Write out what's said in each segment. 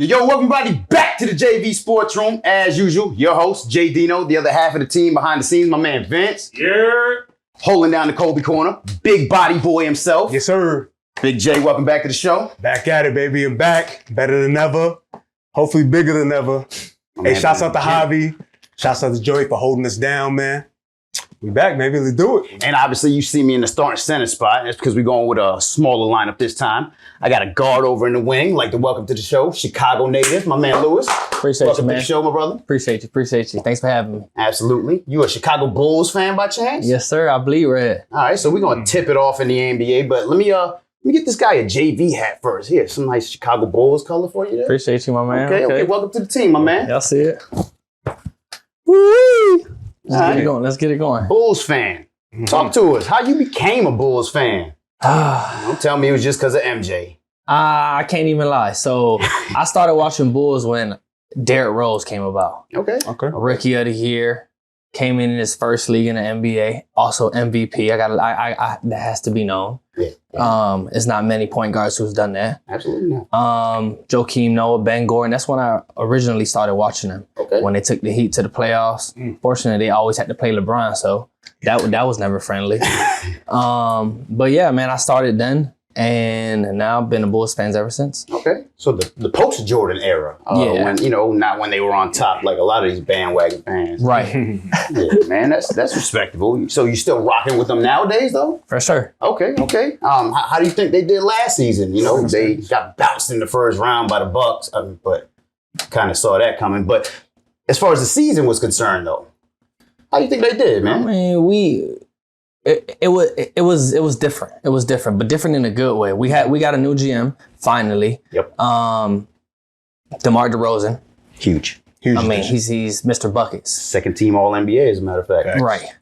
Yo, welcome everybody back to the JV Sports Room. As usual, your host, JDino, the other half of the team behind the scenes, my man Vince. Yeah. Holding down the Kobe corner, big body boy himself. Yes, sir. Big J, welcome back to the show. Back at it, baby. I'm back. Better than ever. Hopefully bigger than ever. Hey, shouts out to Javi. Shouts out to Joey for holding us down, man. We back, baby. Let's do it. And obviously, you see me in the starting center spot. That's because we're going with a smaller lineup this time. I got a guard over in the wing. Like to welcome to the show, Chicago native, my man Lewis. Appreciate welcome you, man. to the show, my brother. Appreciate you. Thanks for having me. Absolutely. You a Chicago Bulls fan by chance? Yes, sir. I bleed red. All right, so we're going to tip it off in the NBA, but let me get this guy a JV hat first. Here, some nice Chicago Bulls color for you there. Appreciate you, my man. Okay. Welcome to the team, my man. Y'all see it? Woo! Let's get it going. Bulls fan. Talk to us. How you became a Bulls fan? Don't tell me it was just because of MJ. I can't even lie. So I started watching Bulls when Derrick Rose came about. Okay. Rookie of the year. Came in his first league in the NBA. Also MVP. I that has to be known. Yeah. It's not many point guards who's done that. Absolutely not. Joakim Noah, Ben Gordon. That's when I originally started watching them. Okay. When they took the Heat to the playoffs. Fortunately, they always had to play LeBron, so that was never friendly. But yeah, man, I started then, and now I've been a Bulls fan ever since. Okay. So the post Jordan era, when not when they were on top like a lot of these bandwagon fans. Right. Yeah, man, that's respectable. So you still rocking with them nowadays, though? For sure. Okay. How do you think they did last season? You know, they got bounced in the first round by the Bucks, but kind of saw that coming. But as far as the season was concerned, though, how do you think they did, man? I mean, it was different. It was different, but different in a good way. We got a new GM finally. Yep. DeMar DeRozan. Huge. I mean, he's Mr. Buckets. Second team All NBA, as a matter of fact. Right.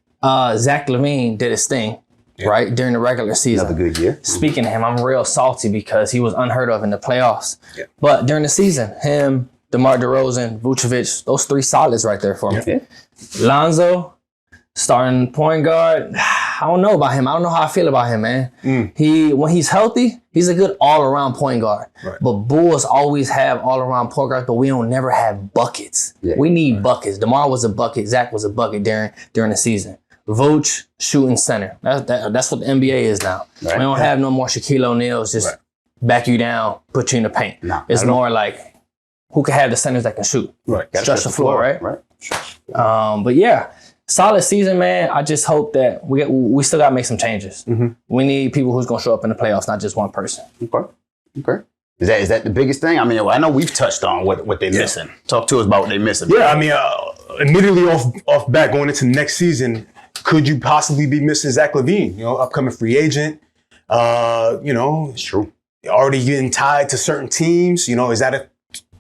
Zach LaVine did his thing, right, during the regular season. Another good year. Speaking of him, I'm real salty because he was unheard of in the playoffs. Yeah. But during the season, him, DeMar DeRozan, Vucevic, those three solids right there for me. Yeah. Lonzo, starting point guard. I don't know about him. I don't know how I feel about him, man. When he's healthy, he's a good all-around point guard. Right. But Bulls always have all-around point guards, but we don't never have buckets. Yeah. We need buckets. DeMar was a bucket. Zach was a bucket during the season. Vooch, shooting center. That's what the NBA is now. Right. We don't have no more Shaquille O'Neal's just back you down, put you in the paint. No, it's more like who can have the centers that can shoot. Right. Stretch the floor, right? But yeah. Solid season, man. I just hope that we still got to make some changes. We need people who's going to show up in the playoffs, not just one person. Okay. Is that the biggest thing? I mean, I know we've touched on what they're missing. Talk to us about what they're missing. Yeah, I mean, immediately off bat going into next season, could you possibly be missing Zach LaVine? You know, upcoming free agent. It's true. Already getting tied to certain teams. You know, is that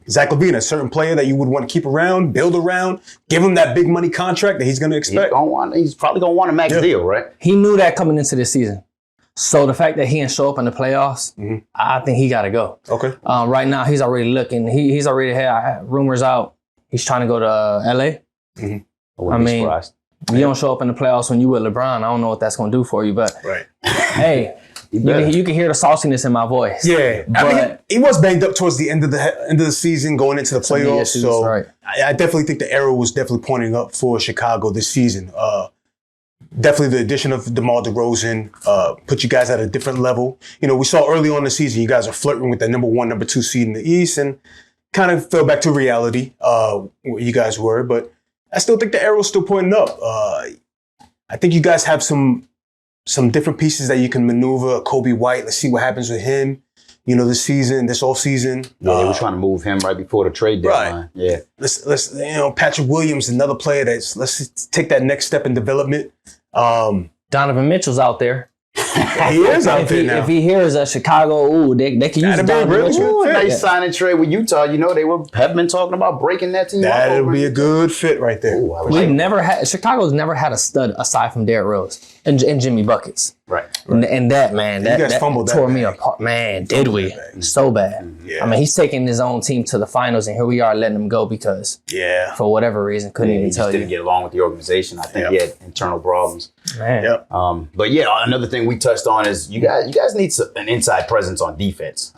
Zach LaVine, a certain player that you would want to keep around, build around, give him that big money contract that he's going to expect? He's probably going to want a max deal, right? He knew that coming into this season. So the fact that he didn't show up in the playoffs, I think he got to go. Okay. Right now, he's already looking. He's already had rumors out. He's trying to go to L.A. I mean, you don't show up in the playoffs when you with LeBron. I don't know what that's going to do for you, but hey. You can hear the sauciness in my voice. Yeah, but I mean, he was banged up towards the end of the season, going into the playoffs. So I definitely think the arrow was definitely pointing up for Chicago this season. Definitely the addition of DeMar DeRozan put you guys at a different level. You know, we saw early on in the season you guys are flirting with the number 1, number 2 seed in the East, and kind of fell back to reality where you guys were. But I still think the arrow's still pointing up. I think you guys have some different pieces that you can maneuver. Kobe White, let's see what happens with him, you know, this off season. Yeah, they were trying to move him right before the trade deadline. Right. Yeah. Let's Patrick Williams, another player let's take that next step in development. Donovan Mitchell's out there. He is out there now. If he hears Chicago, they can use Donovan Mitchell. Nice signing trade with Utah. You know, have been talking about breaking that team. That'll be a good fit right there. Chicago's never had a stud aside from Derrick Rose and Jimmy Buckets. Right. And that, man, that tore me apart. Man, did we? So bad. Yeah. I mean, he's taking his own team to the finals, and here we are letting him go because, for whatever reason, couldn't even tell you. He didn't get along with the organization. I think he had internal problems. Man. Yep. But yeah, another thing we touched on is you guys need an inside presence on defense.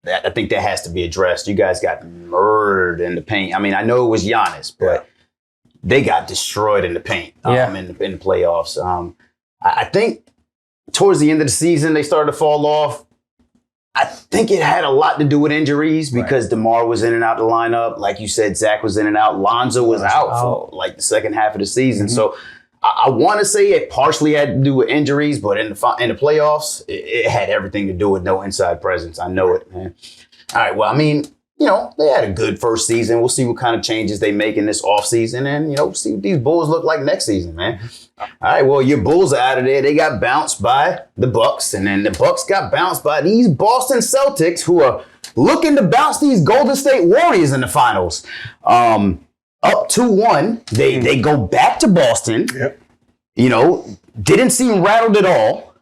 I think that has to be addressed. You guys got murdered in the paint. I mean, I know it was Giannis, but they got destroyed in the paint in the playoffs. I think towards the end of the season, they started to fall off. I think it had a lot to do with injuries because DeMar was in and out the lineup. Like you said, Zach was in and out. Lonzo was out for like the second half of the season. So I want to say it partially had to do with injuries, but in the playoffs, it had everything to do with no inside presence. I know it, man. All right, well, I mean, you know, they had a good first season. We'll see what kind of changes they make in this offseason and, you know, see what these Bulls look like next season, man. All right, well, your Bulls are out of there. They got bounced by the Bucks, and then the Bucks got bounced by these Boston Celtics, who are looking to bounce these Golden State Warriors in the finals. Up 2-1, they go back to Boston. Yep. You know, didn't seem rattled at all.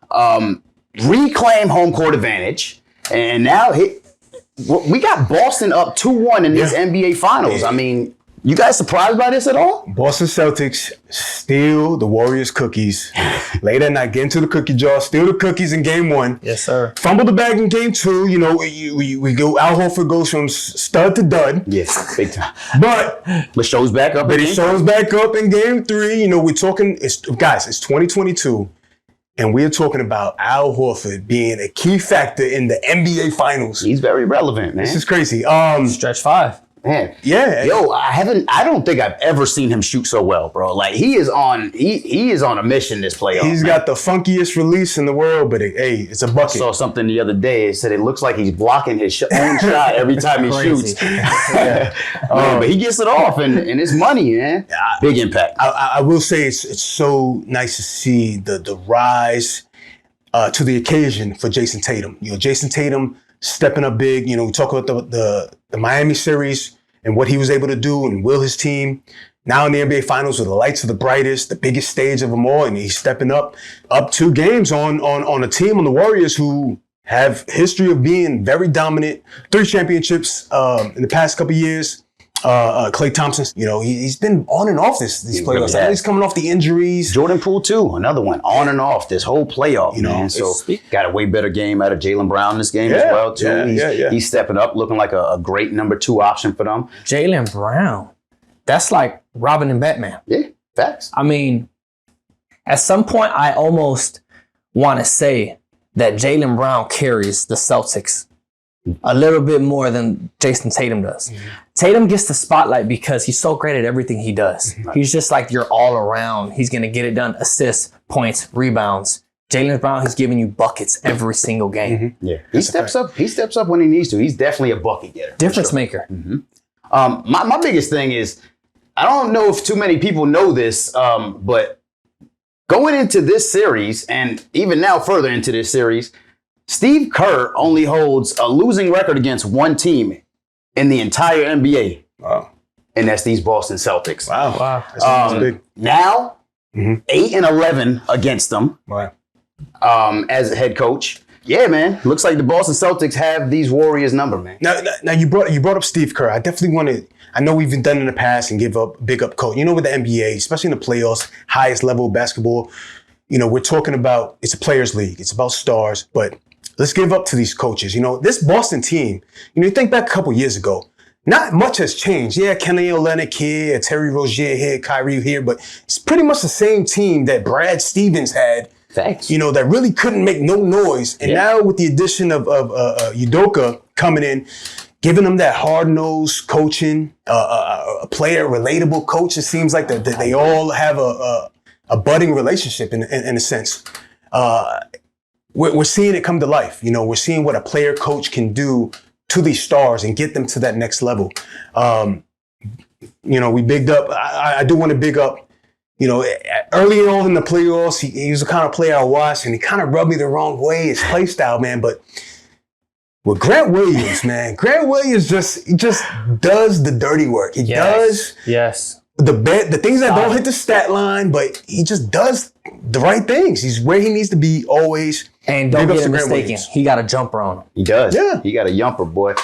Reclaim home court advantage, and now we got Boston up 2-1 in these NBA Finals. I mean, you guys surprised by this at all? Boston Celtics steal the Warriors' cookies. Late at night, get into the cookie jar, steal the cookies in game 1. Yes, sir. Fumble the bag in game 2. You know, we go. Al Horford goes from stud to dud. Yes, big time. But show's back up. But it shows back up in game 3. You know, we're talking. It's 2022. And we're talking about Al Horford being a key factor in the NBA Finals. He's very relevant, man. This is crazy. Stretch 5. Man. Yeah. Yo, I don't think I've ever seen him shoot so well, bro. Like he is on a mission this playoff. He's got the funkiest release in the world, but it's a bucket. I saw something the other day. It said it looks like he's blocking his own shot every time he shoots. But he gets it off, and it's money, man. Big impact. I will say it's so nice to see the rise to the occasion for Jason Tatum. You know, Jason Tatum stepping up big. You know, we talk about the Miami series and what he was able to do and will his team. Now in the NBA Finals with the lights of the brightest, the biggest stage of them all, and he's stepping up 2 games on a team on the Warriors who have history of being very dominant. 3 championships in the past couple of years. Klay Thompson, you know, he's been on and off these playoffs. Really he's coming off the injuries. Jordan Poole too, another one, on and off this whole playoff, man. So got a way better game out of Jaylen Brown this game as well too. He's stepping up, looking like a great number 2 option for them. Jaylen Brown, that's like Robin and Batman. Yeah, facts. I mean, at some point, I almost want to say that Jaylen Brown carries the Celtics a little bit more than Jason Tatum does. Tatum gets the spotlight because he's so great at everything he does. He's just like your all around. He's going to get it done. Assists, points, rebounds. Jaylen Brown, he's giving you buckets every single game. Yeah, he steps up. He steps up when he needs to. He's definitely a bucket getter. Difference maker. My biggest thing is, I don't know if too many people know this, but going into this series and even now further into this series, Steve Kerr only holds a losing record against one team in the entire NBA. Wow. And that's these Boston Celtics. Wow. That's big. Now, 8-11 against them. Wow. As a head coach. Yeah, man. Looks like the Boston Celtics have these Warriors number, man. Now you brought up Steve Kerr. I definitely want to. I know we've done in the past and big up coach. You know, with the NBA, especially in the playoffs, highest level of basketball, you know, we're talking about it's a players' league. It's about stars, but let's give up to these coaches. You know, this Boston team, you know, you think back a couple years ago, not much has changed. Yeah, Kelly Olynyk here, Terry Rozier here, Kyrie here, but it's pretty much the same team that Brad Stevens had. Thanks. You know, that really couldn't make no noise. And now with the addition of Udoka coming in, giving them that hard-nosed coaching, a player, relatable coach, it seems like that they all have a budding relationship in a sense. We're seeing it come to life. You know, we're seeing what a player coach can do to these stars and get them to that next level. You know, we bigged up. I do want to big up. You know, early on in the playoffs, he was the kind of player I watched, and he kind of rubbed me the wrong way, his play style, man. But with Grant Williams, man, Grant Williams just does the dirty work. He does the things that don't hit the stat line, but he just does the right things. He's where he needs to be always. And don't get it mistaken, he got a jumper on him. He does. Yeah. He got a yumper, boy.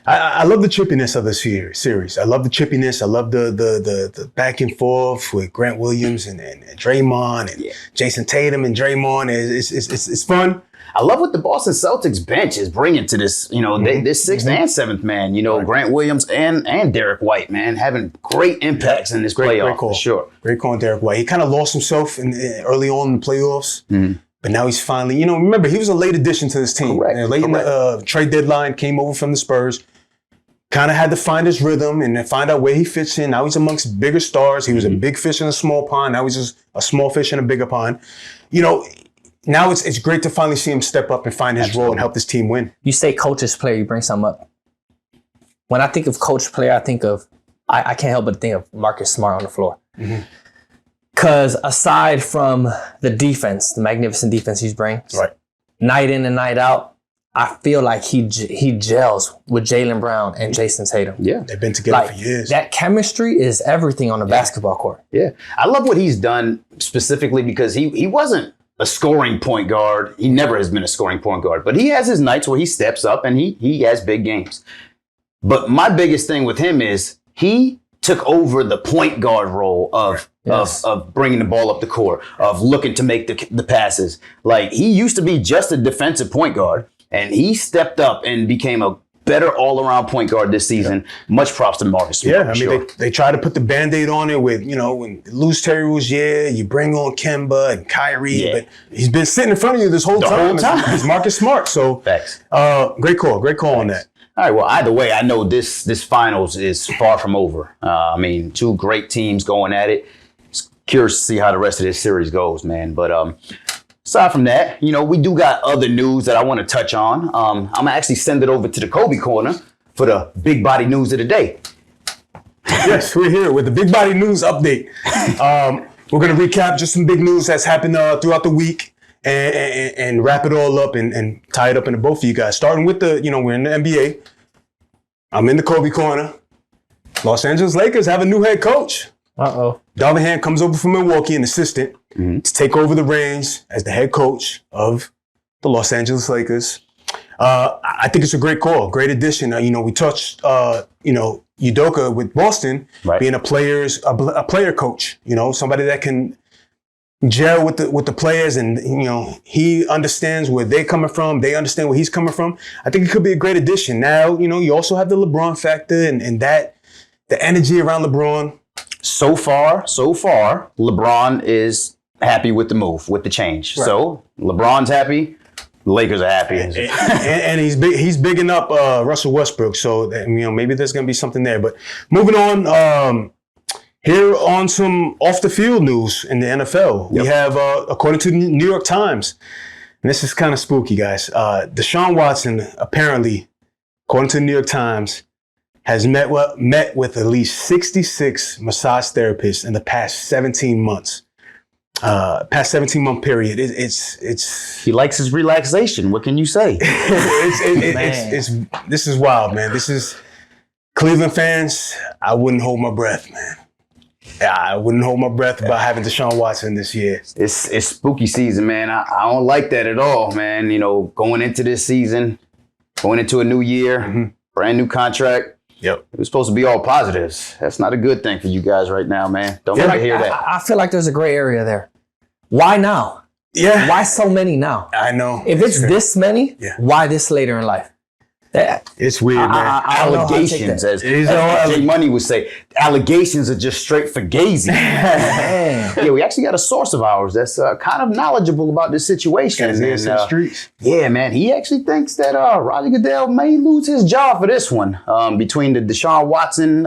I love the chippiness of this series. I love the chippiness. I love the back and forth with Grant Williams and Draymond and Jason Tatum and Draymond. It's fun. I love what the Boston Celtics bench is bringing to this. You know, this sixth and seventh man. You know, Grant Williams and Derek White, man, having great impacts in this playoff. Great call. For sure. Great call on Derek White. He kind of lost himself early on in the playoffs. But now he's finally, you know, remember, he was a late addition to this team. Correct. Late in the trade deadline, came over from the Spurs. Kind of had to find his rhythm and then find out where he fits in. Now he's amongst bigger stars. He was a big fish in a small pond. Now he's just a small fish in a bigger pond. You know, now it's great to finally see him step up and find his role and help this team win. You say coach's player, you bring something up. When I think of coach player, I think of, I can't help but think of Marcus Smart on the floor. Because aside from the defense, the magnificent defense he brings, night in and night out, I feel like he gels with Jaylen Brown and Jason Tatum. Yeah. They've been together for years. That chemistry is everything on the basketball court. Yeah. I love what he's done specifically because he wasn't a scoring point guard. He never has been a scoring point guard. But he has his nights where he steps up and he has big games. But my biggest thing with him is he took over the point guard role of bringing the ball up the court, of looking to make the passes. Like, he used to be just a defensive point guard. And he stepped up and became a better all-around point guard this season. Much props to Marcus Smart. Yeah, I mean, they try to put the Band-Aid on it with, you know, when lose Terry Rozier, you bring on Kemba and Kyrie, but he's been sitting in front of you this whole time. He's Marcus Smart. So, Facts. Great call on that. All right, well, either way, I know this finals is far from over. I mean, two great teams going at it. It's curious to see how the rest of this series goes, man. But aside from that, you know, we do got other news that I want to touch on. I'm going to actually send it over to the Kobe Corner for the big body news of the day. Yes, we're here with the big body news update. We're going to recap just some big news that's happened throughout the week and wrap it all up and tie it up into both of you guys. Starting with we're in the NBA. I'm in the Kobe Corner. Los Angeles Lakers have a new head coach. Darvin Ham comes over from Milwaukee, an assistant, to take over the reins as the head coach of the Los Angeles Lakers. I think it's a great call, great addition. We touched, Udoka with Boston being a player coach. You know, somebody that can gel with the players, and he understands where they're coming from. They understand where he's coming from. I think it could be a great addition. Now, you also have the LeBron factor and that the energy around LeBron. So far, LeBron is happy with the move, with the change. Right. So LeBron's happy, the Lakers are happy, and he's bigging up Russell Westbrook. So maybe there's going to be something there. But moving on, here on some off the field news in the NFL, we have according to the New York Times, and this is kind of spooky, guys. Deshaun Watson apparently, according to the New York Times, has met with at least 66 massage therapists in the past 17 months. Past 17-month period. It's he likes his relaxation. What can you say? This is wild, man. This is Cleveland fans. I wouldn't hold my breath, man. I wouldn't hold my breath about having Deshaun Watson this year. It's spooky season, man. I don't like that at all, man. Going into this season, going into a new year, brand new contract. Yep. It was supposed to be all positives. That's not a good thing for you guys right now, man. Don't ever hear that. I feel like there's a gray area there. Why now? Yeah. Why so many now? I know. If it's this many, why this later in life? It's weird, man. Allegations, as Jay Money would say, allegations are just straight fugazi. Yeah, we actually got a source of ours that's kind of knowledgeable about this situation. In the streets. Yeah, man. He actually thinks that Roger Goodell may lose his job for this one. Between the Deshaun Watson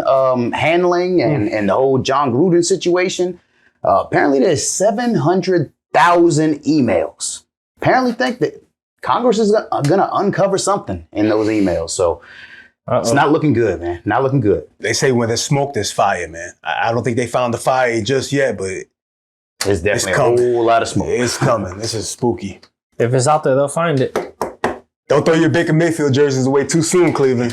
handling and the whole John Gruden situation. Apparently there's 700,000 emails. Apparently think that Congress is going to uncover something in those emails. So it's not looking good, man. Not looking good. They say when there's smoke, there's fire, man. I don't think they found the fire just yet, but there's definitely a whole lot of smoke. It's coming. This is spooky. If it's out there, they'll find it. Don't throw your Baker Mayfield jerseys away too soon, Cleveland.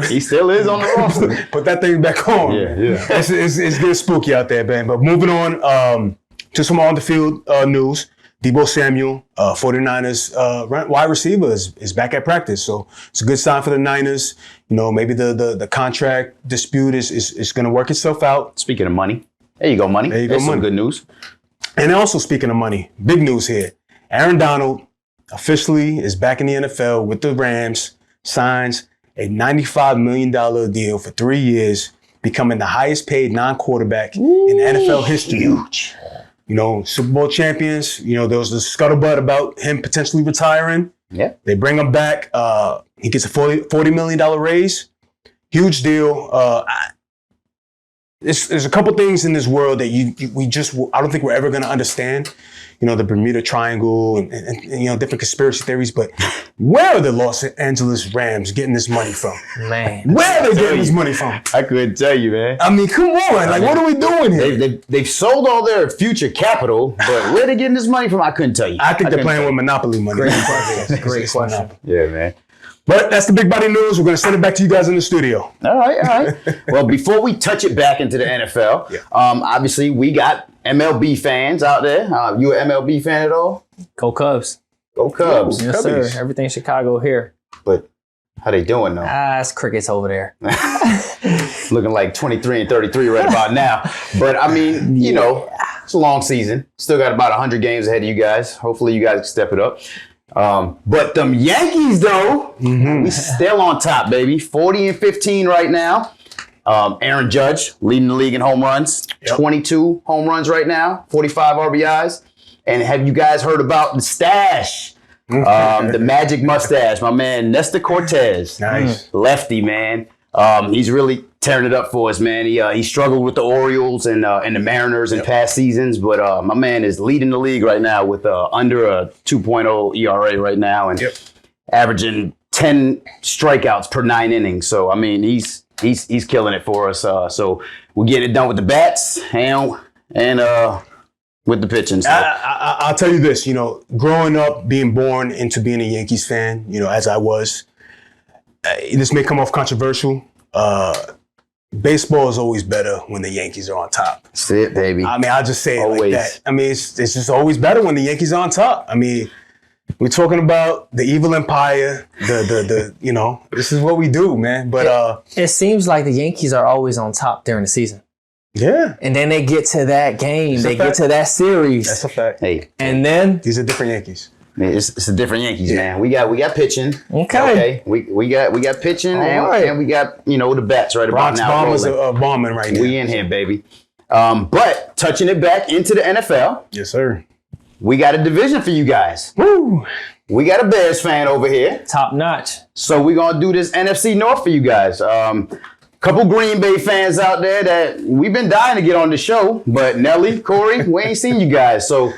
He still is on the roster. Put that thing back on. Yeah. It's getting spooky out there, man. But moving on to some on the field news. Debo Samuel, 49ers wide receiver, is back at practice. So it's a good sign for the Niners. You know, maybe the contract dispute is going to work itself out. Speaking of money, there you go, money. There you go, That's some money. good news. And also speaking of money, big news here. Aaron Donald officially is back in the NFL with the Rams, signs a $95 million deal for 3 years, becoming the highest paid non-quarterback in NFL history. Huge. You know, Super Bowl champions, you know, there was the scuttlebutt about him potentially retiring. Yeah. They bring him back. He gets a $40 million raise. Huge deal. There's a couple things in this world that I don't think we're ever going to understand. You know, the Bermuda Triangle and you know, different conspiracy theories. But where are the Los Angeles Rams getting this money from? Man. Where are they getting this money from? I couldn't tell you, man. I mean, come on. Like, what are we doing here? They've sold all their future capital, but where they getting this money from? I couldn't tell you. I think they're playing with Monopoly money. Great question. Yeah, man. But that's the big body news. We're going to send it back to you guys in the studio. All right. Well, before we touch it back into the NFL, obviously we got MLB fans out there. You an MLB fan at all? Go Cubs. Go Cubs. Yes, sir. Everything Chicago here. But how they doing though? It's crickets over there. Looking like 23 and 33 right about now. But I mean, you know, it's a long season. Still got about 100 games ahead of you guys. Hopefully you guys can step it up. But them Yankees though, we still on top, baby. 40 and 15 right now. Aaron Judge leading the league in home runs. 22 home runs right now. 45 RBIs. And have you guys heard about the stash? The magic mustache, my man Nestor Cortez. Nice. Lefty, man. He's really tearing it up for us, man. He struggled with the Orioles and the Mariners in past seasons, but my man is leading the league right now with under a 2.0 ERA right now and averaging 10 strikeouts per 9 innings. So I mean, he's killing it for us. So we're getting it done with the bats and with the pitching. So. I'll tell you this, you know, growing up, being born into being a Yankees fan, you know, as I was, this may come off controversial. Baseball is always better when the Yankees are on top. That's it, baby. I mean, I'll just say it always. like that. I mean, it's just always better when the Yankees are on top. I mean, we're talking about the evil empire, the you know, this is what we do, man. But it seems like the Yankees are always on top during the season. Yeah. And then they get to that game, That's they a get fact. to that series. That's a fact. Hey, And then These are different Yankees. man, it's a different Yankees, man. We got pitching. Okay. We got pitching right. and we got, you know, the bats right Bronx about now. Bombers rolling. are bombing right now. We in here, baby. But touching it back into the NFL, Yes, sir. we got a division for you guys. Woo. We got a Bears fan over here. top notch. So we're going to do this NFC North for you guys. Couple Green Bay fans out there that we've been dying to get on the show, but Nelly, Corey, we ain't seen you guys. So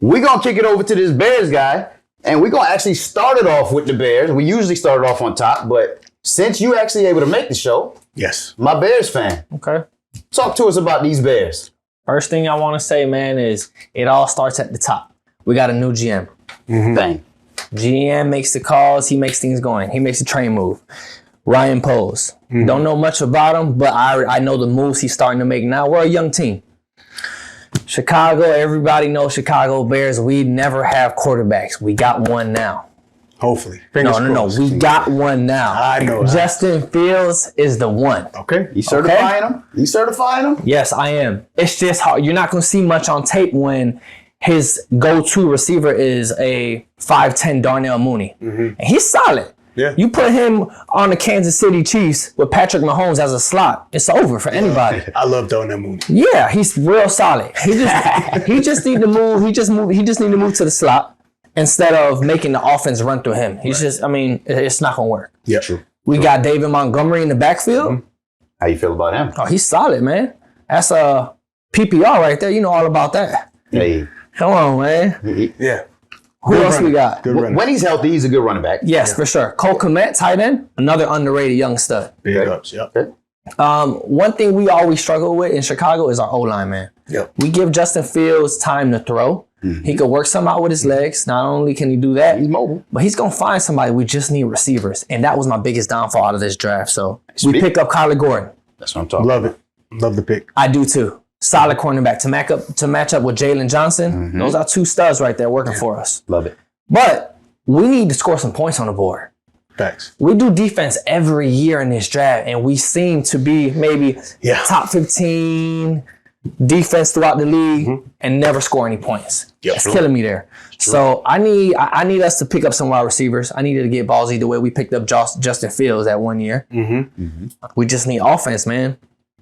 we're going to kick it over to this Bears guy, and we're going to actually start it off with the Bears. We usually start it off on top, but since you actually able to make the show, Yes. my Bears fan, Okay. talk to us about these Bears. First thing I want to say, man, is it all starts at the top. We got a new GM. Bang. GM makes the calls. He makes things going. He makes the train move. Ryan Poles. Don't know much about him, but I know the moves he's starting to make now. We're a young team. Chicago, everybody knows Chicago Bears. We never have quarterbacks. We got one now. Hopefully. Fingers No. crossed. We got one now. I know. Justin Fields is the one. Okay. You certifying him? You certifying him? Yes, I am. It's just hard. You're not going to see much on tape when his go-to receiver is a 5'10" Darnell Mooney. And he's solid. Yeah. You put him on the Kansas City Chiefs with Patrick Mahomes as a slot, it's over for anybody. I love Darnell Mooney. Yeah, he's real solid. He just need to move. He just need to move to the slot instead of making the offense run through him. He's just, I mean, it's not gonna work. Yeah. True. We got David Montgomery in the backfield. How you feel about him? Oh, he's solid, man. That's a PPR right there. You know all about that. Hey, Come on, man. Yeah. Who else we got? Good runner. when he's healthy, he's a good running back. Yes, for sure. Cole Kmet, tight end, another underrated young stud. Big ups. Yep. Okay. One thing we always struggle with in Chicago is our O-line, man. Yep. We give Justin Fields time to throw. He could work something out with his legs. Not only can he do that, He's mobile. but he's going to find somebody. We just need receivers. And that was my biggest downfall out of this draft. So we Speak. pick up Kyler Gordon. That's what I'm talking Love it. Love the pick. I do too. solid cornerback to match up with Jalen Johnson. Those are 2 studs right there working for us. Love it. But we need to score some points on the board. Facts. We do defense every year in this draft, and we seem to be maybe top 15 defense throughout the league and never score any points. It's killing me there. So I need us to pick up some wide receivers. I needed to get ballsy the way we picked up Justin Fields that 1 year. We just need offense, man.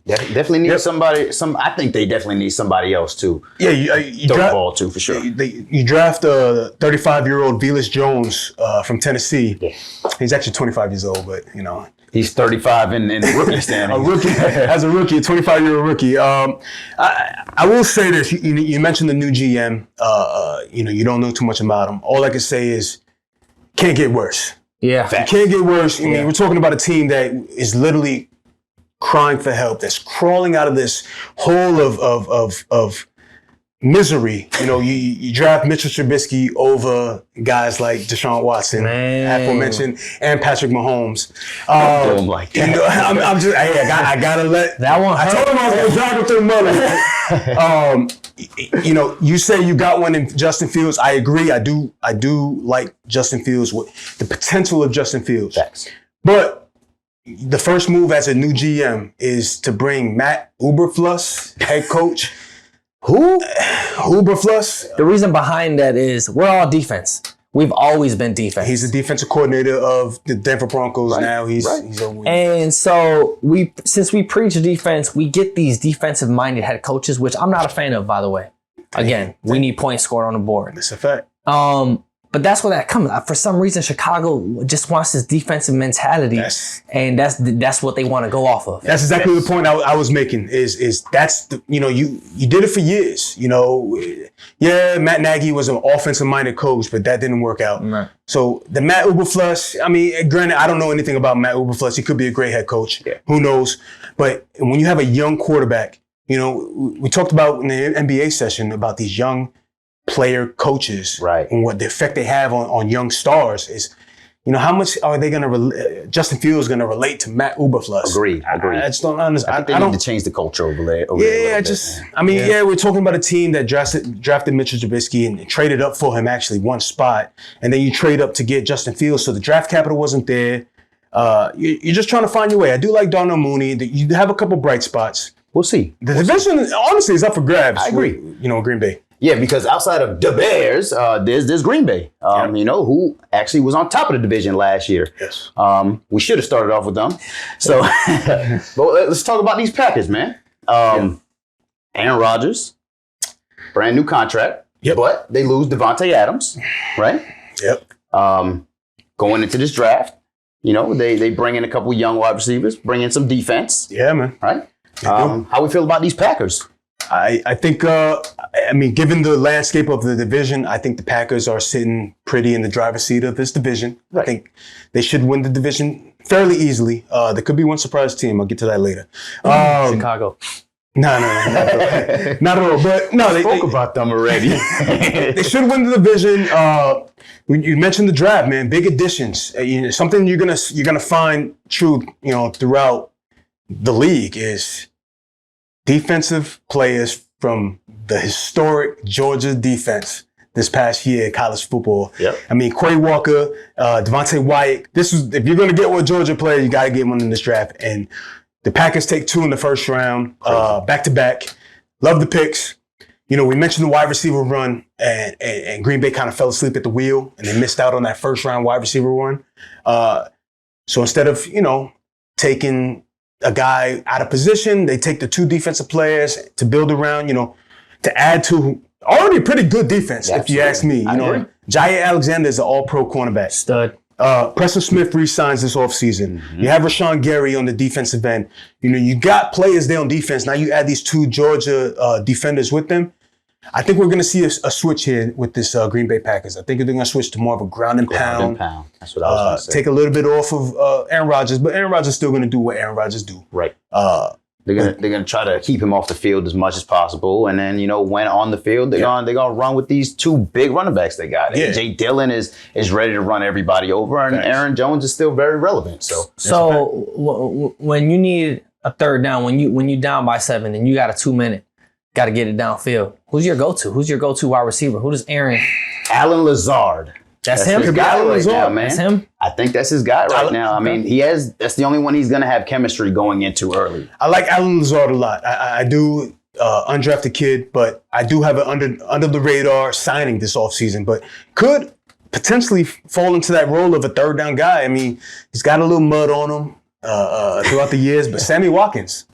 Definitely need somebody. I think they definitely need somebody else too. Yeah, you throw the ball to for sure. You draft a 35-year-old Velus Jones from Tennessee. Yeah. He's actually 25 years old, but you know he's 35 in the rookie standing. As a rookie, a 25-year-old rookie. I will say this: you mentioned the new GM. You don't know too much about him. All I can say is, can't get worse. Yeah, it can't get worse. I mean, we're talking about a team that is literally crying for help, that's crawling out of this hole of misery. You know, you draft Mitchell Trubisky over guys like Deshaun Watson, aforementioned, and Patrick Mahomes. Don't like that. You know, I'm just, I gotta let that one. I told him I was gonna drive him through mother. You know, you say you got one in Justin Fields. I agree. I do like Justin Fields, with the potential of Justin Fields. Facts. But the first move as a new GM is to bring Matt Eberflus, head coach. Who? Eberflus. The reason behind that is we're all defense. We've always been defense. He's the defensive coordinator of the Denver Broncos now. He's and so since we preach defense, we get these defensive-minded head coaches, which I'm not a fan of, by the way. Again, we need points scored on the board. That's a fact. But that's where that comes. For some reason, Chicago just wants this defensive mentality, and that's what they want to go off of. That's exactly the point I was making. Is that's the, you did it for years. Matt Nagy was an offensive minded coach, but that didn't work out. Right. So the Matt Eberflus. I mean, granted, I don't know anything about Matt Eberflus. He could be a great head coach. Yeah. Who knows? But when you have a young quarterback, we talked about in the NBA session about these young player coaches, right, and what the effect they have on young stars is, how much are they going to, Justin Fields going to relate to Matt Eberflus? Agreed. I just don't understand. I think they need to change the culture over there. We're talking about a team that drafted Mitchell Trubisky and traded up for him actually one spot, and then you trade up to get Justin Fields, so the draft capital wasn't there. You're just trying to find your way. I do like Darnell Mooney. You have a couple bright spots. We'll see. The division, honestly, is up for grabs. I agree. Green Bay. Yeah, because outside of the Bears, there's Green Bay, who actually was on top of the division last year. Yes. We should have started off with them. So, but let's talk about these Packers, man. Aaron Rodgers, brand new contract, but they lose Devontae Adams, right? Yep. Going into this draft, they bring in a couple young wide receivers, bring in some defense. Yeah, man. Right? How we feel about these Packers? I think, given the landscape of the division, I think the Packers are sitting pretty in the driver's seat of this division. Right. I think they should win the division fairly easily. There could be one surprise team. I'll get to that later. Chicago. No, not at all. But no, they spoke about them already. They should win the division. You mentioned the draft, man. Big additions. Something you're gonna find true, throughout the league is defensive players from the historic Georgia defense this past year in college football. Yep. Quay Walker, Devontae Wyatt. If you're going to get one Georgia player, you got to get one in this draft. And the Packers take 2 in the first round, back to back. Love the picks. We mentioned the wide receiver run, and Green Bay kind of fell asleep at the wheel, and they missed out on that first round wide receiver run. So instead of, taking a guy out of position, they take the 2 defensive players to build around, to add to already a pretty good defense, if you ask me. Jair Alexander is an all-pro cornerback. Stud. Preston Smith re-signs this offseason. You have Rashawn Gary on the defensive end. You got players there on defense. Now you add these 2 Georgia defenders with them. I think we're going to see a switch here with this Green Bay Packers. I think they're going to switch to more of a ground and pound. That's what I was going to say. Take a little bit off of Aaron Rodgers, but Aaron Rodgers is still going to do what Aaron Rodgers do. Right. They're gonna try to keep him off the field as much as possible, and then when on the field, they're gonna run with these 2 big running backs they got. Yeah. AJ Dillon is ready to run everybody over, and Aaron Jones is still very relevant. So when you need a third down, when you down by 7 and you got a 2 minute, got to get it downfield. Who's your go-to? Who's your go-to wide receiver? Who does Aaron? Alan Lazard. That's him? His guy right now, man. That's him? I think that's his guy right now. I mean, that's the only one he's going to have chemistry going into early. I like Alan Lazard a lot. I do, undrafted kid, but I do have an under the radar signing this offseason, but could potentially fall into that role of a third down guy. I mean, he's got a little mud on him throughout the years, but Sammy Watkins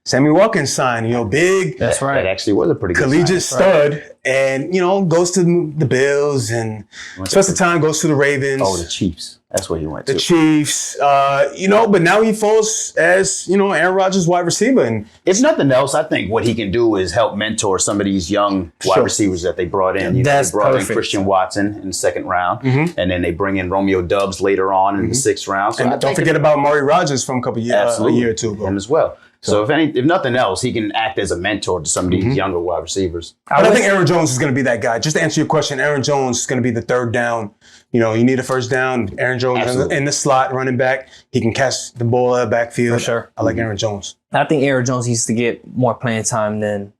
signed, big. That's right. That actually was a pretty good collegiate stud, and goes to the Bills, and spends the time, goes to the Ravens. Oh, the Chiefs. That's where he went to. The Chiefs, but now he falls as, Aaron Rodgers' wide receiver. And if nothing else, I think what he can do is help mentor some of these young wide receivers that they brought in. That's they brought perfect. in Christian Watson in the second round, and then they bring in Romeo Doubs later on in the sixth round. So and don't forget about Maury Rogers from a year or two ago. Him as well. So if nothing else, he can act as a mentor to some of these younger wide receivers. But I think Aaron Jones is going to be that guy. Just to answer your question, Aaron Jones is going to be the third down. You need a first down. Aaron Jones in the slot, running back. He can catch the ball out of the backfield. For sure. I like Aaron Jones. I think Aaron Jones needs to get more playing time than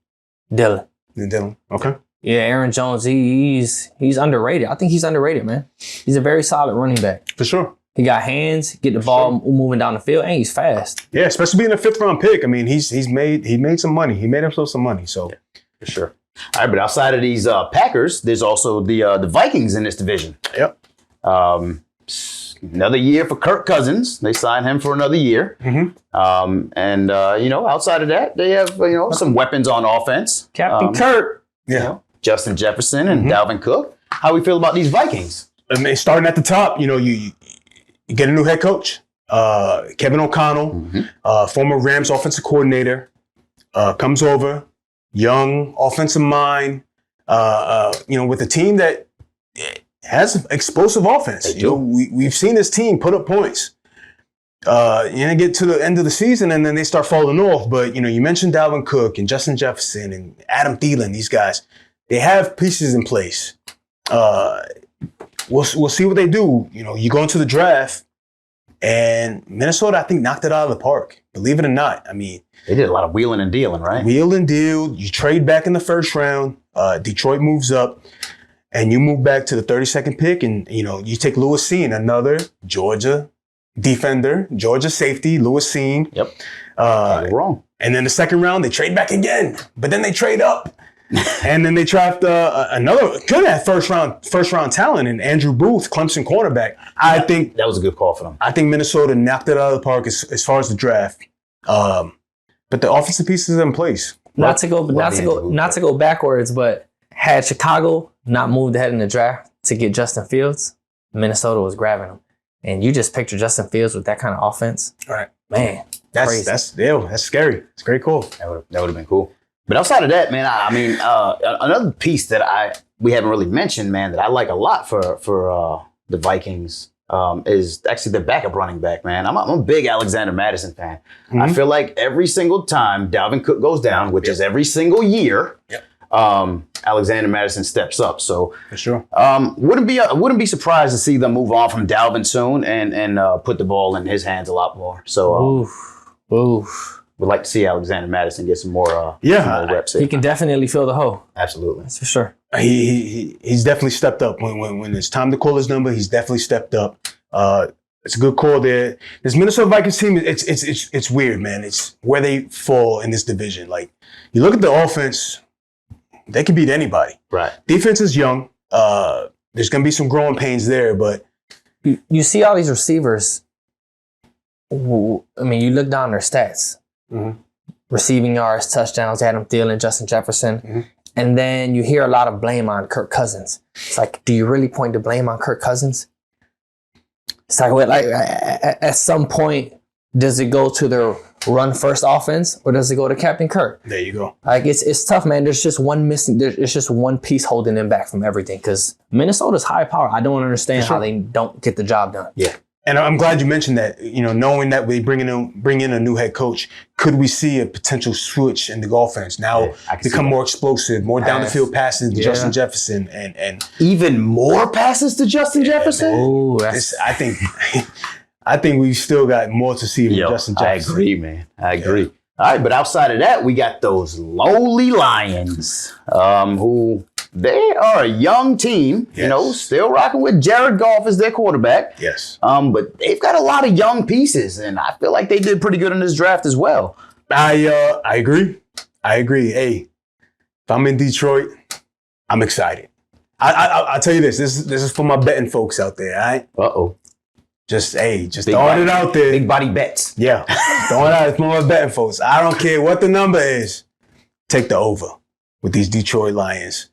Dylan. Okay. Yeah, Aaron Jones, he's underrated. I think he's underrated, man. He's a very solid running back. For sure. He got hands, get the ball moving down the field, and he's fast. Yeah, especially being a fifth-round pick. I mean, he made some money. He made himself some money. So for sure. All right, but outside of these Packers, there's also the Vikings in this division. Yep. Another year for Kirk Cousins. They signed him for another year. Outside of that, they have some weapons on offense. Captain Kirk. Yeah. Justin Jefferson and Dalvin Cook. How we feel about these Vikings? I mean, starting at the top, you get a new head coach, Kevin O'Connell, former Rams offensive coordinator, comes over, young offensive mind, with a team that has explosive offense. We've seen this team put up points. Get to the end of the season and then they start falling off. But, you mentioned Dalvin Cook and Justin Jefferson and Adam Thielen, these guys. They have pieces in place. We'll see what they do. You go into the draft, and Minnesota, I think, knocked it out of the park. Believe it or not. I mean, they did a lot of wheeling and dealing, right? Wheel and deal. You trade back in the first round. Detroit moves up, and you move back to the 32nd pick, and you take Lewis Cine, another Georgia defender, Georgia safety, Lewis Cine. Yep. Wrong. And then the second round, they trade back again, but then they trade up. And then they draft another good at first round talent in Andrew Booth, Clemson cornerback. I think that was a good call for them. I think Minnesota knocked it out of the park as far as the draft. But the offensive pieces are in place. Not to go backwards, but had Chicago not moved ahead in the draft to get Justin Fields, Minnesota was grabbing him. And you just picture Justin Fields with that kind of offense. Right. Man, crazy. That's scary. It's a great call. That would have been cool. But outside of that, man, another piece that we haven't really mentioned, man, that I like a lot for the Vikings is actually the backup running back, man. I'm a big Alexander Mattison fan. I feel like every single time Dalvin Cook goes down, which is every single year, Alexander Mattison steps up. So for sure, wouldn't be surprised to see them move on from Dalvin soon and put the ball in his hands a lot more. So would like to see Alexander Mattison get some more reps. He can definitely fill the hole. Absolutely. That's for sure. He's definitely stepped up. When it's time to call his number, he's definitely stepped up. It's a good call there. This Minnesota Vikings team, it's weird, man. It's where they fall in this division. Like, you look at the offense, they can beat anybody. Right. Defense is young. There's going to be some growing pains there, but you see all these receivers. You look down their stats. Receiving yards, touchdowns, Adam Thielen, Justin Jefferson. And then you hear a lot of blame on Kirk Cousins. It's like, do you really point the blame on Kirk Cousins? It's like at some point, does it go to their run first offense or does it go to Captain Kirk? There you go. Like it's tough, man. There's just one missing. There's just one piece holding them back from everything because Minnesota's high power. I don't understand how they don't get the job done. Yeah. And I'm glad you mentioned that, knowing that we bring in a new head coach, could we see a potential switch in the offense? Now become more explosive, more down the field passes to Justin Jefferson and even more passes to Justin Jefferson? Oh, I think we've still got more to see from Justin Jefferson. I agree, man. I agree. All right, but outside of that, we got those lowly Lions, who they are a young team, you know, still rocking with Jared Goff as their quarterback. Yes. But they've got a lot of young pieces, and I feel like they did pretty good in this draft as well. I agree. Hey, if I'm in Detroit, I'm excited. I'll tell you this. This is for my betting folks out there, all right? Uh-oh. Just throwing it out there. Big body bets. Yeah. Throwing it out for my betting folks. I don't care what the number is. Take the over with these Detroit Lions,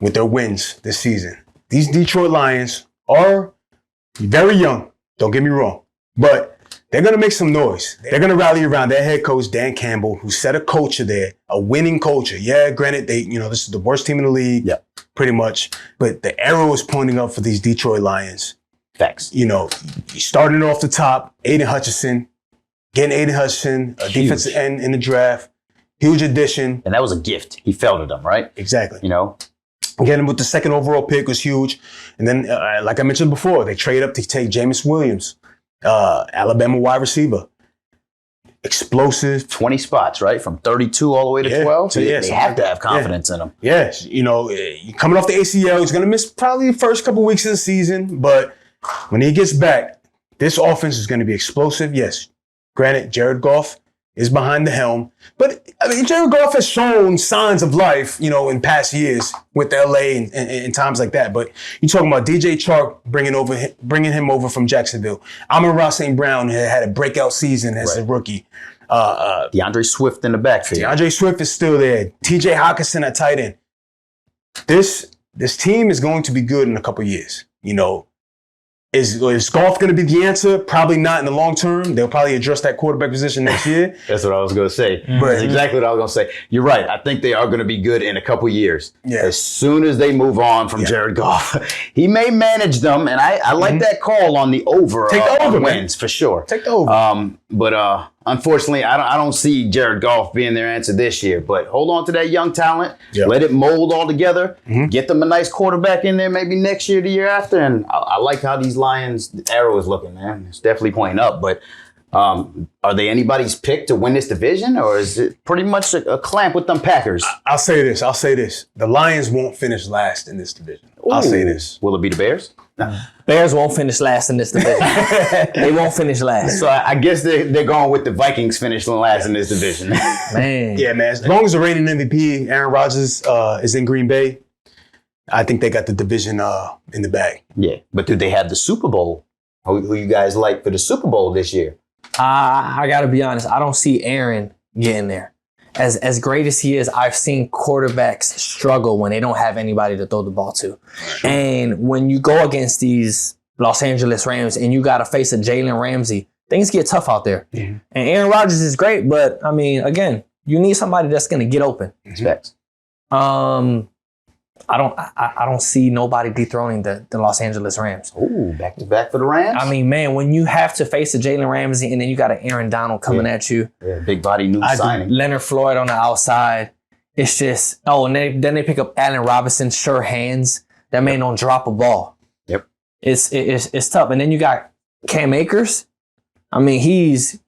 with their wins this season. These Detroit Lions are very young. Don't get me wrong. But they're going to make some noise. They're going to rally around their head coach, Dan Campbell, who set a culture there, a winning culture. Yeah, granted, this is the worst team in the league, pretty much. But the arrow is pointing up for these Detroit Lions. Facts. Starting off the top, getting Aiden Hutchinson, a defensive end in the draft. Huge addition. And that was a gift. He felt it them, right? Exactly. Getting him with the second overall pick was huge. And then, like I mentioned before, they trade up to take Jameis Williams, Alabama wide receiver. Explosive. 20 spots, right? From 32 all the way to 12. So they have to have confidence in him. Yes. Coming off the ACL, he's going to miss probably the first couple weeks of the season. But when he gets back, this offense is going to be explosive. Yes. Granted, Jared Goff is behind the helm. But, Jared Goff has shown signs of life, in past years with LA and times like that. But you're talking about DJ Chark bringing him over from Jacksonville. Amon-Ra St. Brown had a breakout season as a rookie. DeAndre Swift in the backfield. DeAndre Swift is still there. TJ Hawkinson at tight end. This team is going to be good in a couple years. Is Goff going to be the answer? Probably not in the long term. They'll probably address that quarterback position next year. That's what I was going to say. That's exactly what I was going to say. You're right. I think they are going to be good in a couple years. Yeah. As soon as they move on from Jared Goff. He may manage them, and I like that call on the over. Take the over, wins, for sure. Take the over. But unfortunately, I don't see Jared Goff being their answer this year. But hold on to that young talent. Yep. Let it mold all together. Get them a nice quarterback in there maybe next year, the year after. And I like how these Lions, the arrow is looking, man. It's definitely pointing up. But are they anybody's pick to win this division? Or is it pretty much a clamp with them Packers? I'll say this. The Lions won't finish last in this division. I'll say this. Will it be the Bears? No. Bears won't finish last in this division. They won't finish last. So I guess they're going with the Vikings finishing last in this division. Man. Yeah, man. As long as the reigning MVP, Aaron Rodgers, is in Green Bay, I think they got the division in the bag. Yeah. But do they have the Super Bowl? Who you guys like for the Super Bowl this year? I got to be honest. I don't see Aaron getting there. As great as he is, I've seen quarterbacks struggle when they don't have anybody to throw the ball to. And when you go against these Los Angeles Rams and you got to face a Jalen Ramsey, things get tough out there. And Aaron Rodgers is great, but again, you need somebody that's going to get open. Respect. I don't see nobody dethroning the Los Angeles Rams. Ooh, back to back for the Rams. Man, when you have to face a Jalen Ramsey and then you got an Aaron Donald coming at you. Yeah, big body new signing. Leonard Floyd on the outside. It's just, and then they pick up Allen Robinson, sure hands. That man don't drop a ball. Yep. It's tough. And then you got Cam Akers. He's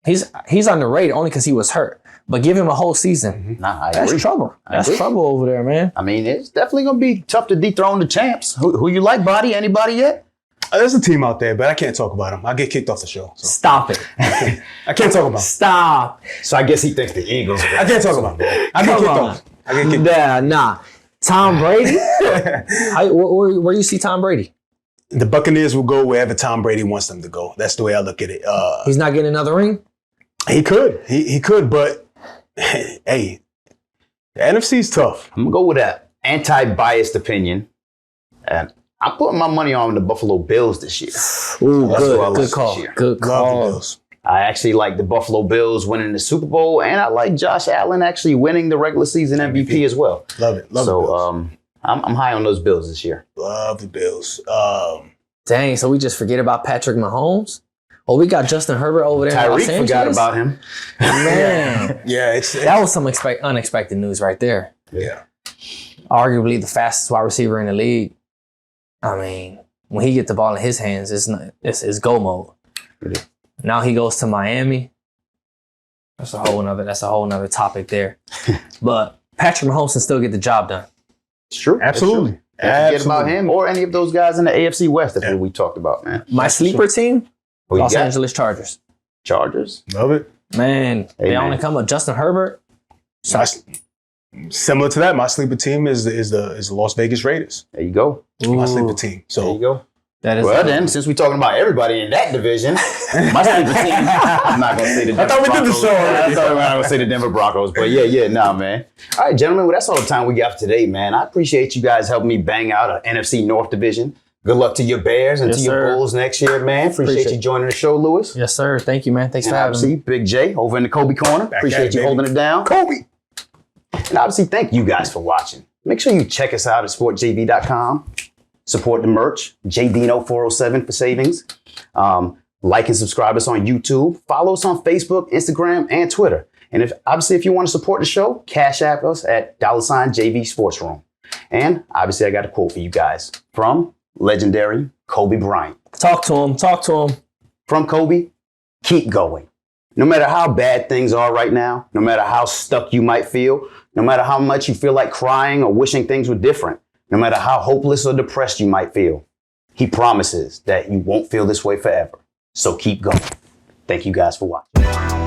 underrated only because he was hurt. But give him a whole season. I That's agree. trouble. That's trouble over there, man. It's definitely going to be tough to dethrone the champs. Who you like, Body? Anybody yet? There's a team out there, but I can't talk about them. I get kicked off the show. So. Stop it. I can't talk about them. Stop. So I guess he thinks the Eagles. I can't talk about them. I get kicked off. Yeah, nah. Tom Brady? Where do you see Tom Brady? The Buccaneers will go wherever Tom Brady wants them to go. That's the way I look at it. He's not getting another ring? He could. He could, but hey, the NFC's tough. I'm going to go with that anti-biased opinion. And I'm putting my money on the Buffalo Bills this year. Ooh, good call. Good call. I actually like the Buffalo Bills winning the Super Bowl, and I like Josh Allen actually winning the regular season MVP as well. Love it. Love the Bills. I'm high on those Bills this year. Love the Bills. Dang, so we just forget about Patrick Mahomes? Oh, we got Justin Herbert over there in Los Angeles. Forgot about him. Man. Yeah, that was some unexpected news right there. Yeah. Arguably the fastest wide receiver in the league. When he gets the ball in his hands, it's go mode. Now he goes to Miami. That's a whole nother topic there. But Patrick Mahomes can still get the job done. It's true. Absolutely. Forget about him or any of those guys in the AFC West. That's what we talked about, man. My sleeper team, Los Angeles Chargers. Chargers. Love it. Man, they only come with Justin Herbert. Similar to that, my sleeper team is the Las Vegas Raiders. There you go. My sleeper team. So there you go. That is well, then, since we're talking about everybody in that division, my sleeper team, I'm not going to say the Denver Broncos. I thought we did the show already. I thought we were going to say the Denver Broncos. But nah, man. All right, gentlemen, well, that's all the time we got for today, man. I appreciate you guys helping me bang out an NFC North division. Good luck to your Bears and to your Bulls next year, man. Appreciate you joining the show, Lewis. Yes, sir. Thank you, man. Thanks for having me. Big J over in the Kobe corner. Appreciate you holding it down. Kobe. And obviously, thank you guys for watching. Make sure you check us out at sportjv.com. Support the merch, JDino 407 for savings. Like and subscribe us on YouTube. Follow us on Facebook, Instagram, and Twitter. And if you want to support the show, cash app us at $JVSPORTSROOM. And obviously, I got a quote for you guys from legendary Kobe Bryant. Talk to him. From Kobe, keep going. No matter how bad things are right now, no matter how stuck you might feel, no matter how much you feel like crying or wishing things were different, no matter how hopeless or depressed you might feel, he promises that you won't feel this way forever. So keep going. Thank you guys for watching.